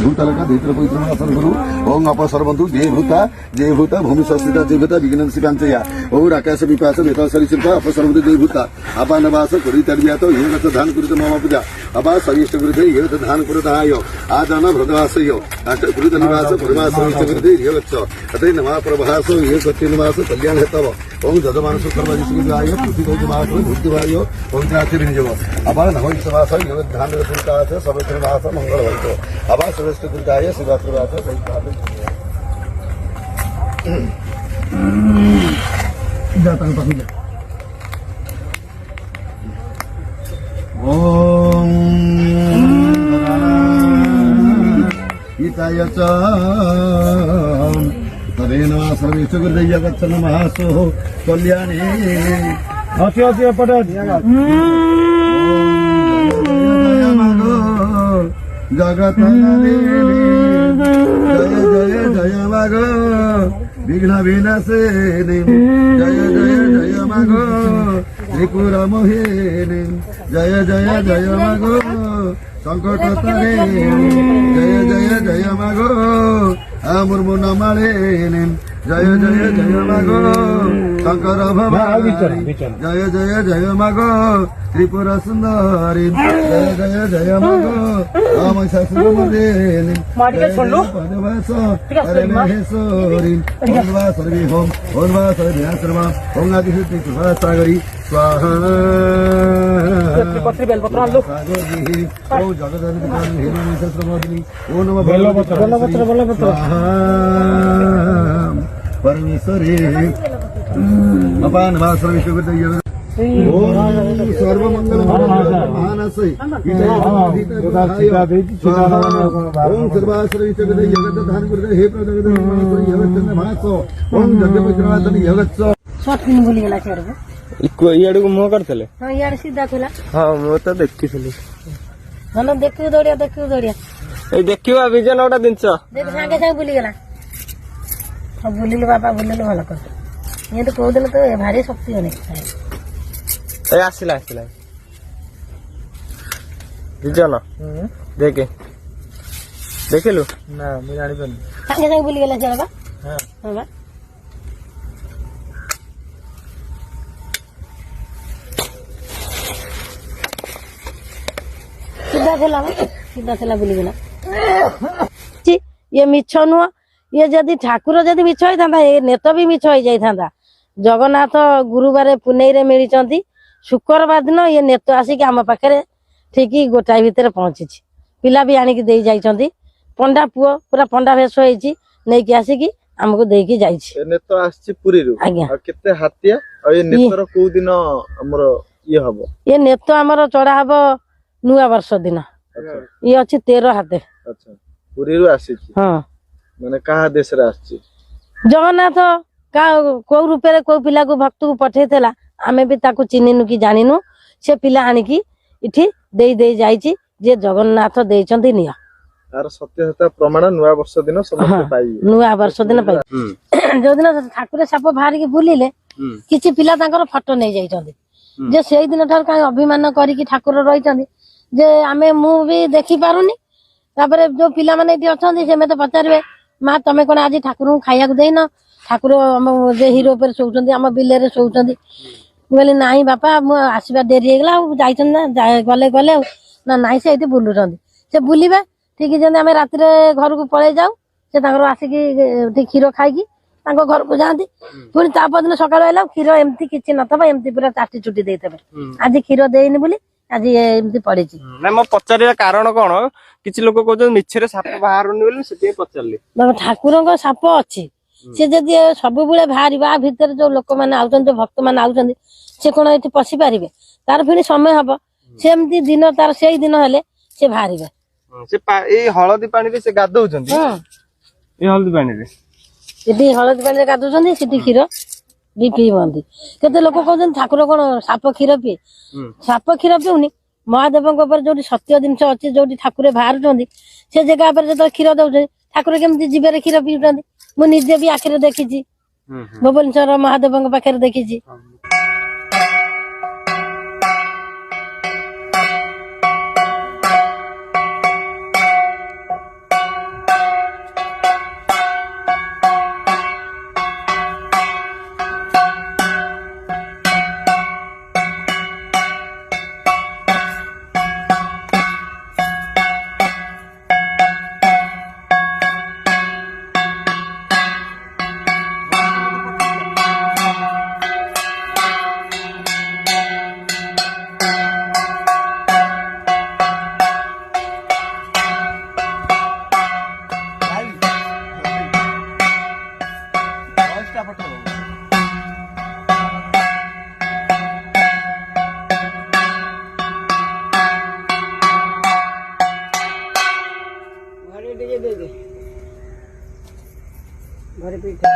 भूतलका दैत्र पवित्र आसन गुरु ओम अपसर्वन्तु जय भूता भूमि संस्थिता जय भूता विघ्नं शिकांचया ओम आकाश विपास वेता सरिसृपा अपसर्वन्तु जय भूता अपानवास कुरितर्यात ये गत धान कुरित मम पूजा अबा सविष्ट कुरित ये गत धान कुरताय आदान भ्रदवासय कुरित निवास परमास सविष्ट कुरित ये गच्छ अतै नमः प्रभास ये गति निवास कल्याण हेतव ओम जजमान सुकर्म जिसुगाय पृथ्वी जमात बुद्धिवाय ओम जाति विनिजव अबा नमः सवास ये धान कुरितास सविष्ट निवास मंगल भवतो अबा सविष्ट कुरिताय शिवात्रवास जाता है ओम हिताय च तदेन सर्वेषु गुरुदेय गच्छन महासो कल्याणे अच्छे अच्छे पटे जगत जय जय जय माग विघ्न विनाशिनी जय जय जय माग त्रिपुरा मोहिनी जय जय जय माग संकट तारिणी जय जय जय माग मुर्मु नमालिनी जय जय जय माग शंकर भवानी जय जय जय माग त्रिपुरा सुंदरी जय जय जय माग राम शास्त्रमदिनी परमेश्वरी ओन्वा सर्वे होम ओन्वा सर्वे आश्रमा ओम आदिशक्ति सागरी स्वाहा ओ जगदानंद हेमंत शास्त्रमदिनी ओ नमः परमेश्वरी अपान भास्कर विश्वगुरुदेव सर्वमंगल महानसै ओम सर्वाश्र विश्वगुरुदेव जगत धान गुरुदेव हे प्रजगत ओम जगपतिनाथन यगच्छ शॉर्ट फिल्म बोली गेला छेड़ इयाडू को मुह करथले हां यार सीधा थिला हां मो तो देखिथली मन देखियो दौड़िया ए देखियो विजन ओटा दिनछ देख सांगे सांगे बोली गेला अब बोलिले बाबा बोलिले भल कर ये तो कह देले तो भारी शक्ति होने ए आसिला विजन देखे देखिलु ना मैं जानि पन सांगे सांगे बोली गेला छेड़ बा हां हां बा सीधा थिला बोली गेला ये मिछ नुह ये जदि ठाकुर जदि मिछ होइथांदा ए नेत भी मिछ होई जाइथांदा जगन्नाथ गुरुवार पुनई रे मिलिचंती शुक्रवार दिन ये नेत आसिक आम पाखे ठीक गोटाई भितर पहुंची पिला भी आनिक दे जाइछंती पंडा पुओ पूरा पंडा भेष होइछि नेकी आसिक हमको देकी जाइछि नेत आछि पुरी रु आज्ञा केते हातिया आ ये नेतर को दिन हमर ये हबो ये नेत हमर चढ़ा हबो नुआ वर्ष दिन ये अच्छी 13 हाथे अच्छा पुरी रु आसी हां माने कहा देश रे आसी जगन्नाथ का को रूप रे को पिला को भक्त को पठेथला आमे भी ताको चिन्हिनु की जानिनु से पिला आनिकी इठी दे जाईची जे जगन्नाथ देचंती निया तार सत्यता प्रमाण नुआ वर्ष दिन समस्त पाई नुआ वर्ष दिन पाई जो दिन ठाकुर साप बाहर के बुलिले किछि पिला तांकर फोटो नै जाईचंती जे सेई दिन ठार का अभिमान करी की ठाकुर रहिचंती जे आमे मु भी देखि पारुनी तापरे जो पिला माने इति अछंती से मते पचारबे मां तमे कोन आज ठाकुर को खाया को देइनो ठाकुर हम जे हीरो पर सोउचंती हम बिले रे सोउचंती बोले नाही बापा मु आसीबा देरी हे गेला जाइछन ना गले ना नाही से इति बुलुचंती से बुलिबे ठीक जने आमे रात रे घर को पळे जाऊ से तांकर आसी की खीर खाई की तांको घर को जांती पुनी ताप दिन सकाळ आइला खीर एम्ति किछि नथबा एम्ति पूरा चाटी चुटी देइतबे आज खीर देइनी बोली आज एमती पड़ी ना मो पचार कारण कौन किसी लोक कहते मिछरे साप बाहर से पचारे ठाकुर साप अच्छी सी जदि सब बाहर भितर जो लोक मैंने आउट जो भक्त मैंने आउट से कौन ये पशि पारे तार फिर समय हम सेमती दिन तार से दिन हेले से बाहर हलदी पानी से गाधौ हलदी पानी हलदी पानी गाधौ क्षीर भी पीबंती केते लोक कहते ठाकुर कौन साप क्षीर पीए साप क्षीर पीउनी महादेव जो सत्य जिन अच्छी जो ठाकुर बाहर से जगह पर जो क्षीर दौरान ठाकुर केमती जीवन क्षीर पीउछंती मु निजे भी आखिर देखी भुवनेश्वर महादेव पाखे देखी ଟିକେ ଦେଇଦେ ଘରେ ପିଠା